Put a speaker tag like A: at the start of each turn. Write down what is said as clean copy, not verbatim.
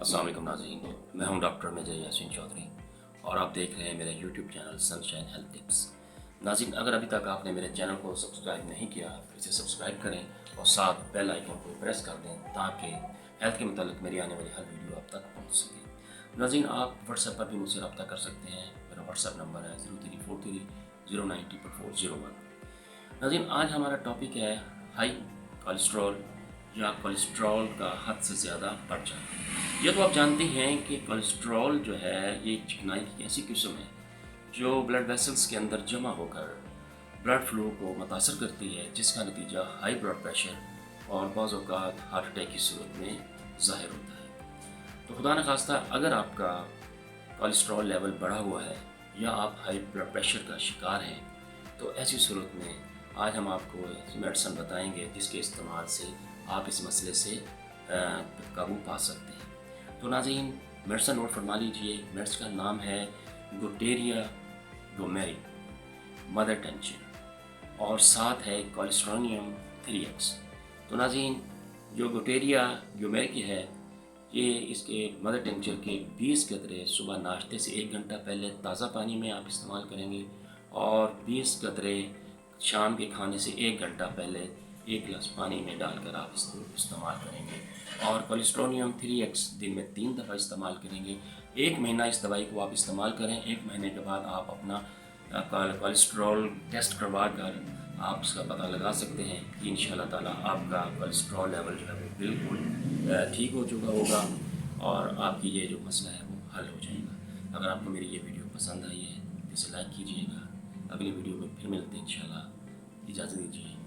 A: अस्सलाम वालेकुम नाज़रीन, मैं हूं डॉक्टर मेजर यासीन चौधरी और आप देख रहे हैं मेरा YouTube channel sunshine health tips. नाज़रीन, अगर अभी तक आपने मेरे चैनल को सब्सक्राइब नहीं किया तो इसे सब्सक्राइब करें और साथ बेल आइकन को प्रेस कर दें ताकि हेल्थ के मुतालिक मेरी आने वाली हर वीडियो आप तक पहुंच सके। नाज़रीन, आप व्हाट्सएप पर भी मुझसे रब्ता कर सकते हैं। मेरा व्हाट्सएप नंबर है 0343090401। नाज़रीन, आज हमारा टॉपिक है हाई कोलेस्ट्रॉल या कोलेस्ट्रॉल का हद से ज़्यादा बढ़ जाना। ये तो आप जानते हैं कि कोलेस्ट्रॉल जो है ये एक चिकनाई की ऐसी किस्म है जो ब्लड वेसल्स के अंदर जमा होकर ब्लड फ्लो को मुतासर करती है, जिसका नतीजा हाई ब्लड प्रेशर और बाज़ औक़ात हार्ट अटैक की सूरत में ज़ाहिर होता है। तो खुदा न खास्ता अगर आपका कोलेस्ट्रॉल लेवल बढ़ा हुआ है या आप हाई ब्लड प्रेशर का शिकार हैं तो ऐसी सूरत में आज हम आपको मेडिसिन बताएंगे जिसके इस्तेमाल से आप इस मसले से काबू पा सकते हैं। तो नाज़रीन, मेडिसिन नोट फरमा लीजिए। मेडिसिन का नाम है गुटेरिया गोमेरी मदर टेंशन और साथ है कोलेस्ट्रोनियम 3x। तो नाज़रीन, जो गुटेरिया गोमेरी है ये इसके मदर टेंचर के 20 कतरे सुबह नाश्ते से 1 घंटा पहले ताज़ा पानी में आप इस्तेमाल करेंगे और 20 कतरे शाम के खाने से 1 घंटा पहले 1 गिलास पानी में डालकर आप इसको इस्तेमाल करेंगे। और कोलेस्ट्रोनियम 3x दिन में 3 दफ़ा इस्तेमाल करेंगे। 1 महीना इस दवाई को आप इस्तेमाल करें। 1 महीने के बाद आप अपना कोलेस्ट्रॉल टेस्ट करवा कर आप उसका पता लगा सकते हैं कि इंशाअल्लाह ताला आपका कोलेस्ट्रॉल लेवल जो है वो बिल्कुल ठीक हो चुका होगा और आपकी ये जो मसला है वो हल हो जाएगा। अगर आपको मेरी ये वीडियो पसंद आई है तो इसे लाइक कीजिएगा। अगली वीडियो में फिर मिलते हैं इंशाअल्लाह। इजाज़त दीजिए।